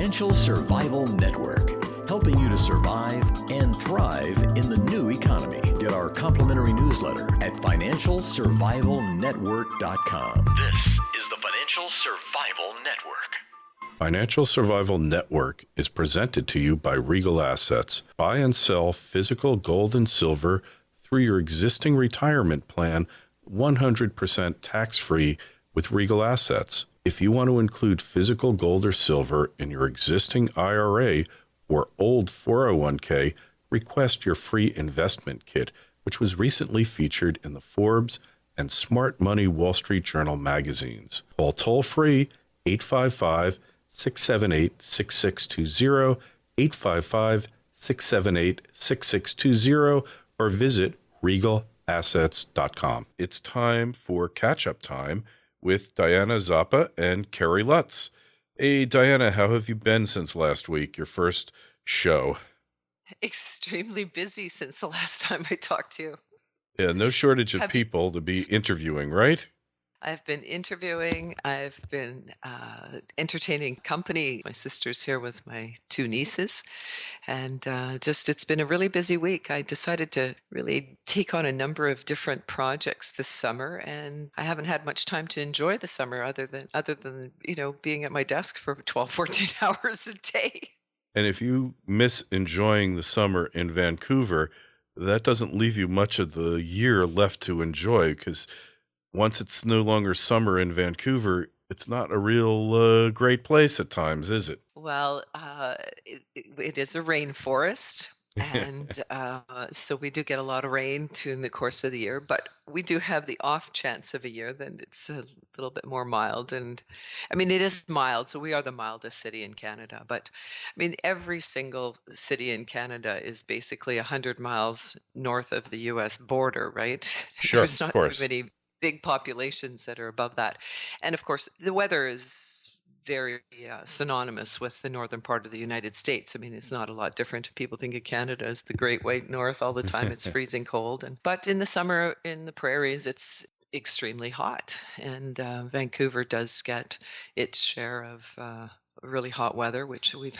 Financial Survival Network, helping you to survive and thrive in the new economy. Get our complimentary newsletter at financialsurvivalnetwork.com. This is the Financial Survival Network. Financial Survival Network is presented to you by Regal Assets. Buy and sell physical gold and silver through your existing retirement plan, 100% tax-free with Regal Assets. If you want to include physical gold or silver in your existing IRA or old 401k, request your free investment kit, which was recently featured in the Forbes and Smart Money Wall Street Journal magazines. Call toll-free 855-678-6620, 855-678-6620, or visit regalassets.com. It's time for catch-up time with Diana Zoppa and Carrie Lutz. Hey, Diana, how have you been since last week, your first show? Extremely busy since the last time I talked to you. Yeah, no shortage of Have- people to be interviewing, right? I've been interviewing, I've been entertaining company. My sister's here with my two nieces, and it's been a really busy week. I decided to really take on a number of different projects this summer, and I haven't had much time to enjoy the summer other than being at my desk for 12, 14 hours a day. And if you miss enjoying the summer in Vancouver, that doesn't leave you much of the year left to enjoy, because once it's no longer summer in Vancouver, it's not a real great place at times, is it? Well, it is a rainforest, and so we do get a lot of rain in the course of the year, but we do have the off chance of a year that it's a little bit more mild. And I mean, it is mild, so we are the mildest city in Canada. But I mean, every single city in Canada is basically 100 miles north of the US border, right? Sure, There's of not course. many big populations that are above that. And of course, the weather is very synonymous with the northern part of the United States. I mean, it's not a lot different. People think of Canada as the Great White North all the time. It's freezing cold. But in the summer in the prairies, it's extremely hot. And Vancouver does get its share of really hot weather, which we've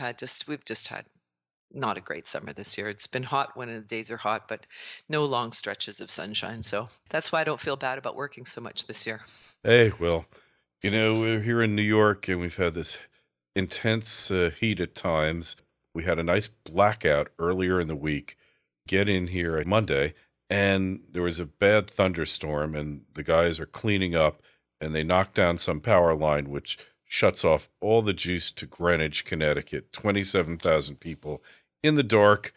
just had not a great summer this year. It's been hot when the days are hot, but no long stretches of sunshine. So that's why I don't feel bad about working so much this year. Hey, well, we're here in New York, and we've had this intense heat at times. We had a nice blackout earlier in the week. Get in here on Monday, and there was a bad thunderstorm, and the guys are cleaning up, and they knocked down some power line, which shuts off all the juice to Greenwich, Connecticut. 27,000 people in the dark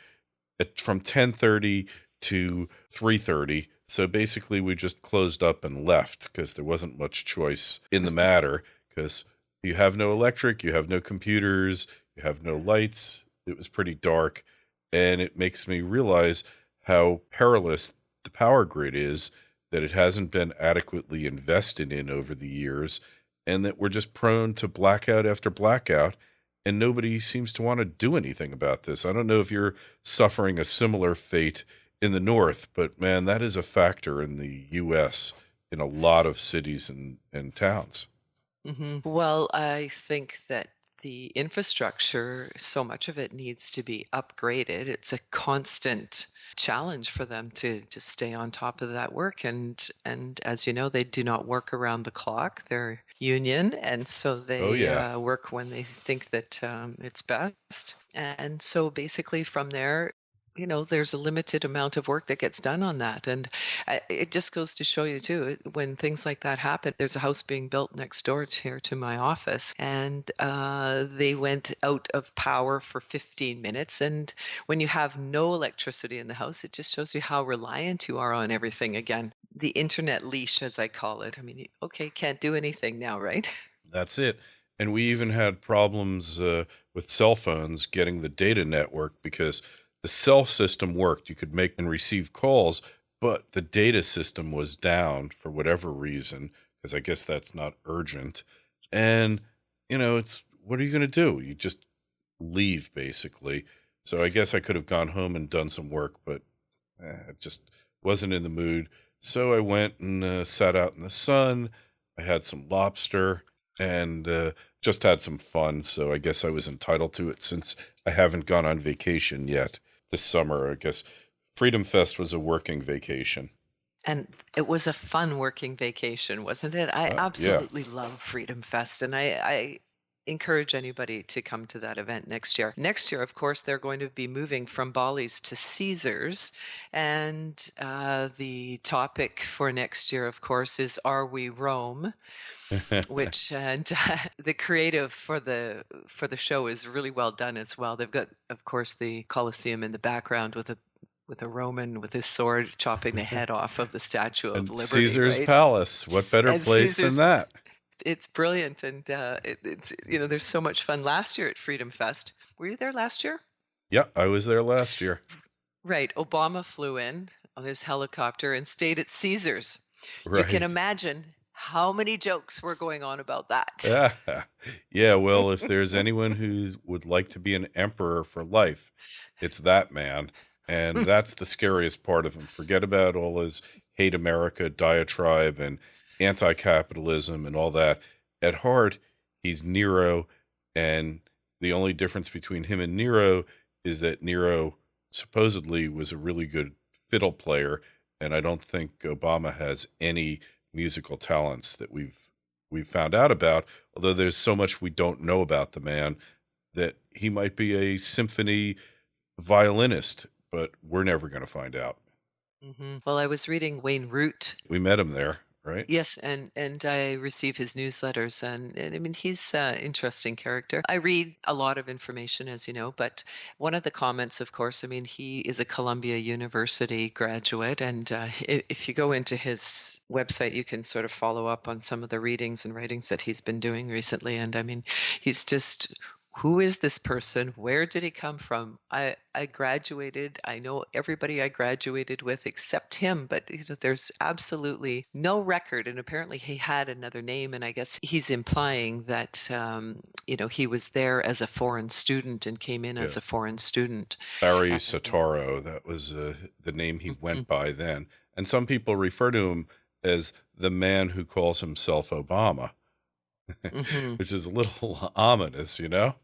from 10:30 to 3:30. So basically we just closed up and left because there wasn't much choice in the matter, because you have no electric, you have no computers, you have no lights. It was pretty dark, and it makes me realize how perilous the power grid is, that it hasn't been adequately invested in over the years, and that we're just prone to blackout after blackout, and nobody seems to want to do anything about this. I don't know if you're suffering a similar fate in the north, but man, that is a factor in the U.S. in a lot of cities and towns. Mm-hmm. Well, I think that the infrastructure, so much of it needs to be upgraded. It's a constant challenge for them to stay on top of that work. And as you know, they do not work around the clock. They're union, and so they work when they think that it's best. And so basically from there, there's a limited amount of work that gets done on that. And it just goes to show you too, when things like that happen. There's a house being built next door here to my office, and they went out of power for 15 minutes. And when you have no electricity in the house, it just shows you how reliant you are on everything again. The internet leash, as I call it. I mean, okay, can't do anything now, right? That's it. And we even had problems with cell phones getting the data network, because the cell system worked. You could make and receive calls, but the data system was down for whatever reason, because I guess that's not urgent. And, it's, what are you going to do? You just leave, basically. So I guess I could have gone home and done some work, but I just wasn't in the mood. So I went and sat out in the sun. I had some lobster. and just had some fun. So I guess I was entitled to it since I haven't gone on vacation yet this summer. I guess Freedom Fest was a working vacation. And it was a fun working vacation, wasn't it? I Yeah. absolutely love Freedom Fest, and I encourage anybody to come to that event next year. Next year, of course, they're going to be moving from Bolly's to Caesars, and the topic for next year, of course, is "Are We Rome?" Which and the creative for the show is really well done as well. They've got, of course, the Colosseum in the background with a Roman with his sword chopping the head off of the Statue of And Liberty, Caesar's right? Palace. What better And place than Caesar's, that? it's brilliant, and it's there's so much fun. Last year at Freedom Fest, were you there last year? Yeah, I was there last year. Right. Obama flew in on his helicopter and stayed at Caesar's. You can Right. imagine how many jokes were going on about that. Yeah. Yeah, well, if there's anyone who would like to be an emperor for life, it's that man. And that's the scariest part of him. Forget about all his hate America diatribe and anti-capitalism and all that. At heart, he's Nero, and the only difference between him and Nero is that Nero supposedly was a really good fiddle player, and I don't think Obama has any musical talents that we've found out about, although there's so much we don't know about the man that he might be a symphony violinist, but we're never going to find out. Well, I was reading Wayne Root. We met him there, right? Yes, and I receive his newsletters, and I mean he's an interesting character. I read a lot of information, as you know, but one of the comments, of course, I mean he is a Columbia University graduate, and if you go into his website, you can sort of follow up on some of the readings and writings that he's been doing recently. And I mean, he's just, who is this person? Where did he come from? I graduated. I know everybody I graduated with except him, but there's absolutely no record. And apparently he had another name. And I guess he's implying that, he was there as a foreign student and came in Yeah. as a foreign student. Barry Uh, Soetoro, that was the name he mhm, went by then. And some people refer to him as the man who calls himself Obama, mhm, which is a little ominous, you know?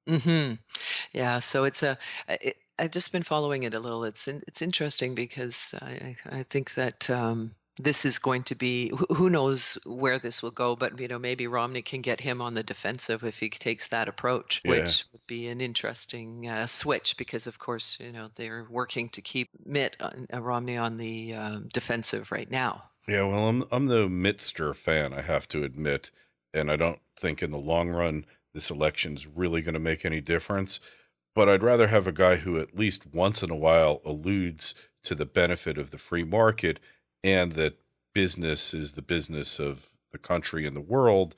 mhm. Yeah, so I've just been following it a little. It's interesting because I think that this is going to be, who knows where this will go, but maybe Romney can get him on the defensive if he takes that approach, Yeah. which would be an interesting switch because of course they're working to keep Romney on the defensive right now. Yeah, well, I'm the Mittster fan, I have to admit, and I don't think in the long run this election's really going to make any difference. But I'd rather have a guy who at least once in a while alludes to the benefit of the free market and that business is the business of the country and the world,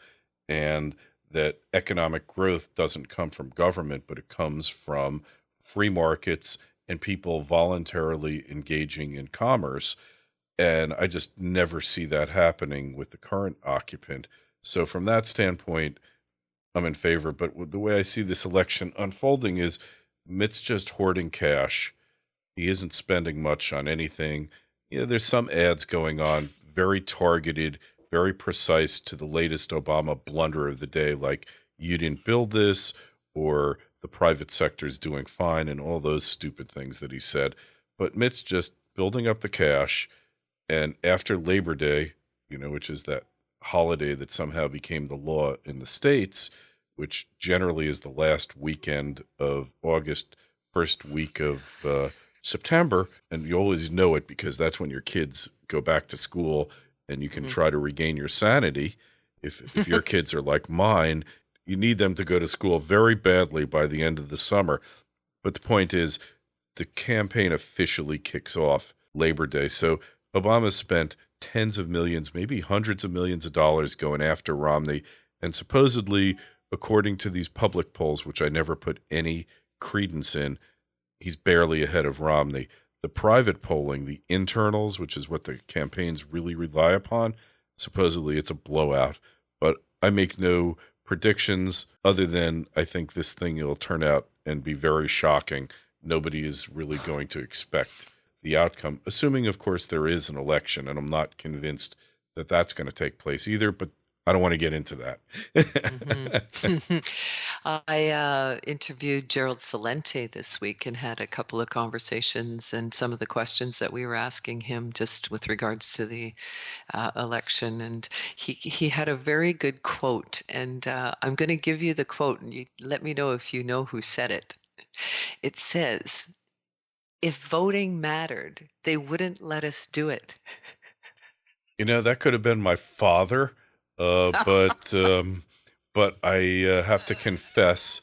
and that economic growth doesn't come from government, but it comes from free markets and people voluntarily engaging in commerce. And I just never see that happening with the current occupant. So from that standpoint, I'm in favor. But the way I see this election unfolding is Mitt's just hoarding cash. He isn't spending much on anything. There's some ads going on, very targeted, very precise to the latest Obama blunder of the day, like you didn't build this, or the private sector's doing fine, and all those stupid things that he said. But Mitt's just building up the cash. And after Labor Day, which is that holiday that somehow became the law in the States, which generally is the last weekend of August, first week of September. And you always know it because that's when your kids go back to school and you can Mhm. try to regain your sanity. If your kids are like mine, you need them to go to school very badly by the end of the summer. But the point is, the campaign officially kicks off Labor Day. So Obama spent tens of millions, maybe hundreds of millions of dollars going after Romney. And supposedly, according to these public polls, which I never put any credence in, he's barely ahead of Romney. The private polling, the internals, which is what the campaigns really rely upon, supposedly it's a blowout. But I make no predictions other than I think this thing will turn out and be very shocking. Nobody is really going to expect the outcome, assuming, of course, there is an election, and I'm not convinced that that's going to take place either. But I don't want to get into that. hmm I interviewed Gerald Celente this week and had a couple of conversations, and some of the questions that we were asking him just with regards to the election. And he had a very good quote, and I'm going to give you the quote, and you let me know if you know who said it. It says, "If voting mattered, they wouldn't let us do it." That could have been my father, uh, but um, but I have to confess,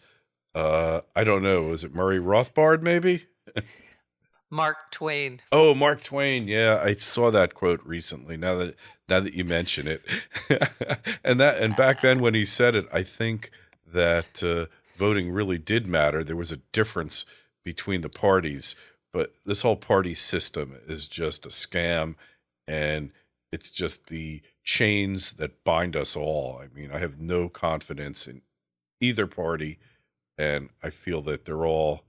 I don't know. Was it Murray Rothbard, maybe? Mark Twain. Oh, Mark Twain. Yeah, I saw that quote recently. Now that you mention it, and back then when he said it, I think that voting really did matter. There was a difference between the parties, but this whole party system is just a scam, and it's just the chains that bind us all. I mean, I have no confidence in either party, and I feel that they're all,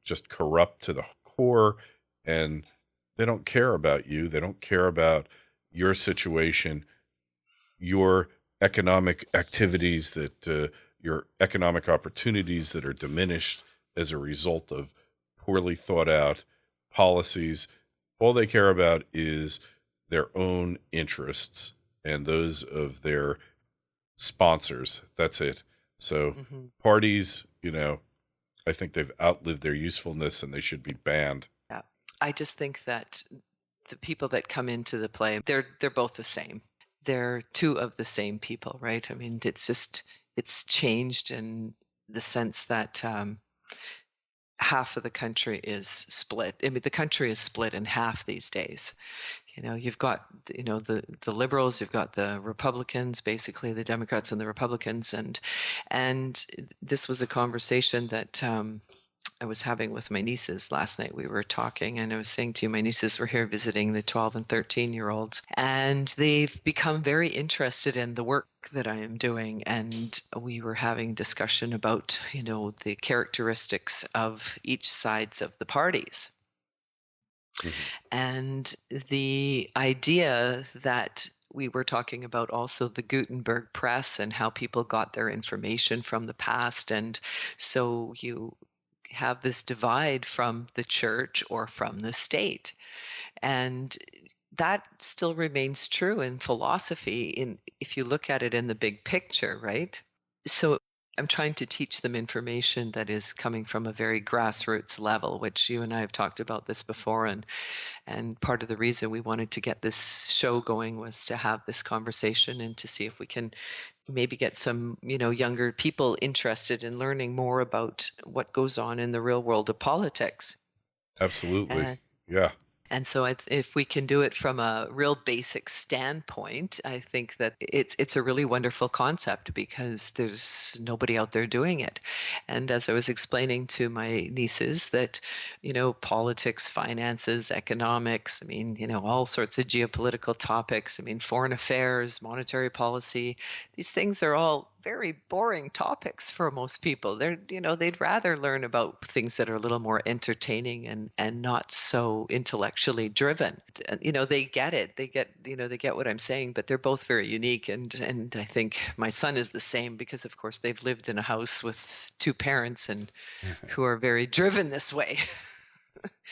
just corrupt to the core, and they don't care about you. They don't care about your situation, your economic activities your economic opportunities that are diminished as a result of poorly thought out policies. All they care about is their own interests and those of their sponsors. That's it. So hmm parties, I think they've outlived their usefulness and they should be banned. Yeah. I just think that the people that come into the play, they're both the same. They're two of the same people, right? I mean, it's changed in the sense that half of the country is split. I mean, the country is split in half these days. You've got the liberals, you've got the Republicans, basically the Democrats and the Republicans, and this was a conversation that I was having with my nieces last night. We were talking, and I was saying to you, my nieces were here visiting the 12 and 13-year-olds, and they've become very interested in the work that I am doing. And we were having discussion about, the characteristics of each sides of the parties. Mhm. And the idea that we were talking about also the Gutenberg press and how people got their information from the past. And so you have this divide from the church or from the state. And that still remains true in philosophy if you look at it in the big picture, right? So I'm trying to teach them information that is coming from a very grassroots level, which you and I have talked about this before. And part of the reason we wanted to get this show going was to have this conversation and to see if we can maybe get some, younger people interested in learning more about what goes on in the real world of politics. Absolutely. And Yeah. and so if we can do it from a real basic standpoint, I think that it's a really wonderful concept because there's nobody out there doing it. And as I was explaining to my nieces that, politics, finances, economics, I mean, all sorts of geopolitical topics, I mean, foreign affairs, monetary policy, these things are all very boring topics for most people. They'd rather learn about things that are a little more entertaining and not so intellectually driven. They get it. They get what I'm saying, but they're both very unique. And I think my son is the same because, of course, they've lived in a house with two parents and who are very driven this way.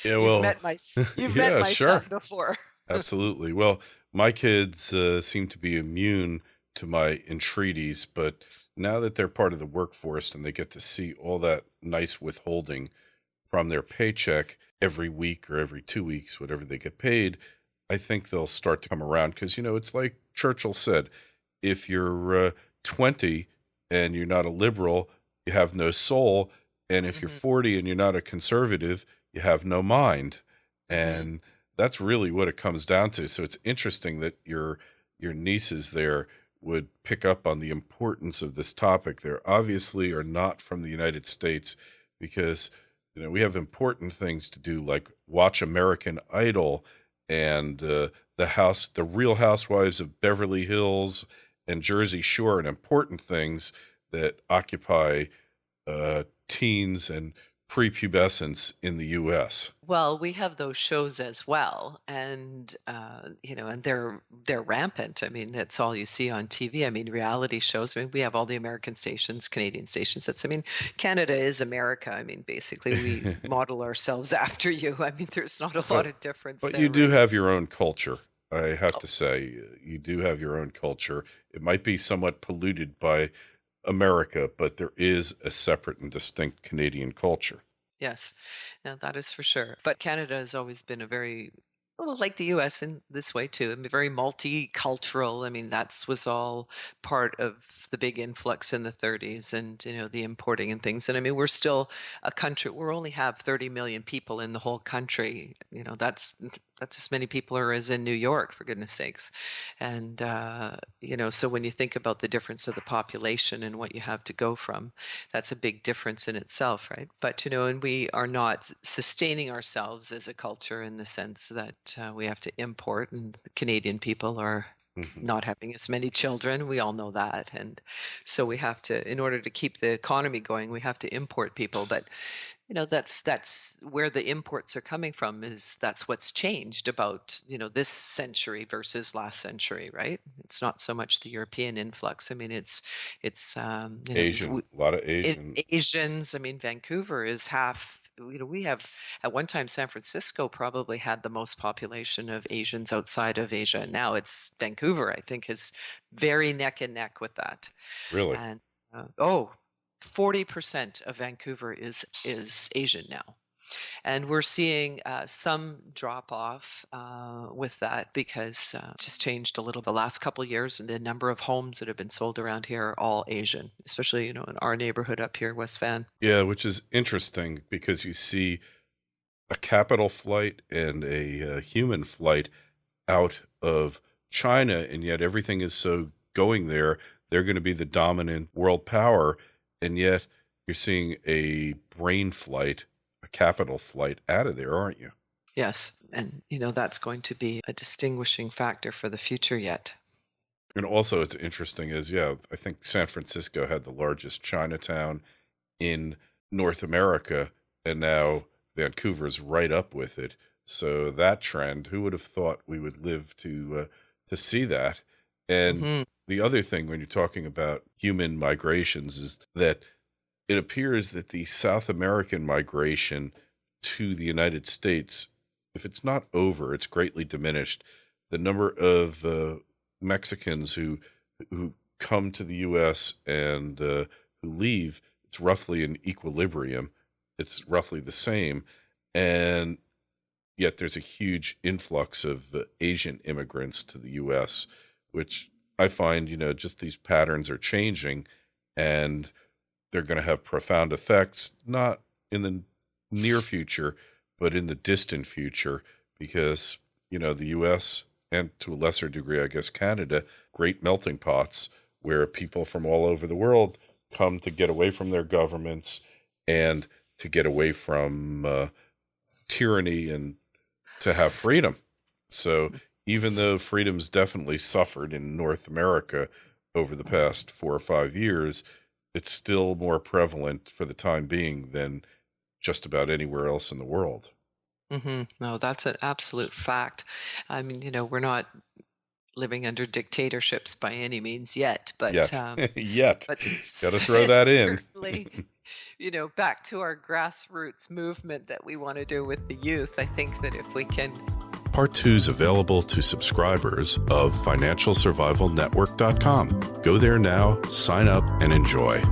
Yeah, You've well, met you've met yeah, my sure. son before. Absolutely. Well, my kids seem to be immune to my entreaties, but now that they're part of the workforce and they get to see all that nice withholding from their paycheck every week or every 2 weeks, whatever they get paid, I think they'll start to come around because, it's like Churchill said, if you're 20 and you're not a liberal, you have no soul. And if you're hmm 40 and you're not a conservative, you have no mind. hmm And that's really what it comes down to. So it's interesting that your nieces there would pick up on the importance of this topic. They obviously are not from the United States because we have important things to do like watch American Idol and the Real Housewives of Beverly Hills and Jersey Shore and important things that occupy teens and prepubescence in the U.S. Well, we have those shows as well, and and they're rampant. I mean, that's all you see on TV. I mean, reality shows. I mean, we have all the American stations, Canadian stations. I mean, Canada is America. I mean, basically, we model ourselves after you. I mean, there's not a lot of difference But there, you do right? have your own culture. I have to say, you do have your own culture. It might be somewhat polluted by America, but there is a separate and distinct Canadian culture. Yes, now that is for sure. But Canada has always been a very, well, like the US in this way too, I mean, very multicultural. I mean, that's was all part of the big influx in the 30s and, the importing and things. And I mean, we're still a country, we only have 30 million people in the whole country. That's as many people as in New York, for goodness sakes. And, so when you think about the difference of the population and what you have to go from, that's a big difference in itself, right? But, and we are not sustaining ourselves as a culture in the sense that we have to import, and the Canadian people are Hmm. not having as many children. We all know that. And so we have to, in order to keep the economy going, we have to import people. But that's where the imports are coming from, is that's what's changed about this century versus last century, right? It's not so much the European influx. I mean, it's Asian, a lot of it's Asian. Asians. I mean, Vancouver is half. We have, at one time, San Francisco probably had the most population of Asians outside of Asia. Now it's Vancouver, I think, is very neck and neck with that. Really? And 40% of Vancouver is Asian now. And we're seeing some drop off with that, because it's just changed a little the last couple of years, and the number of homes that have been sold around here are all Asian, especially in our neighborhood up here, West Van. Yeah, which is interesting because you see a capital flight and a human flight out of China, and yet everything is so going there. They're going to be the dominant world power, and yet you're seeing a brain flight, a capital flight out of there, aren't you? Yes, and that's going to be a distinguishing factor for the future yet. And also, it's interesting is, yeah, I think San Francisco had the largest Chinatown in North America, and now Vancouver's right up with it. So that trend, who would have thought we would live to see that? And Hmm. the other thing when you're talking about human migrations is that it appears that the South American migration to the United States, if it's not over, it's greatly diminished. The number of Mexicans who come to the U.S. and who leave, it's roughly an equilibrium. It's roughly the same, and yet there's a huge influx of Asian immigrants to the U.S., which I find, just these patterns are changing, and they're going to have profound effects, not in the near future, but in the distant future, because, the U.S., and to a lesser degree, I guess, Canada, great melting pots where people from all over the world come to get away from their governments and to get away from tyranny and to have freedom. So even though freedom's definitely suffered in North America over the past 4 or 5 years, it's still more prevalent for the time being than just about anywhere else in the world. No, that's an absolute fact. I mean, we're not living under dictatorships by any means yet, but Yet. Yet. but Got to throw that in. certainly, back to our grassroots movement that we want to do with the youth. I think that if we can. Part 2 is available to subscribers of financialsurvivalnetwork.com. Go there now, sign up, and enjoy.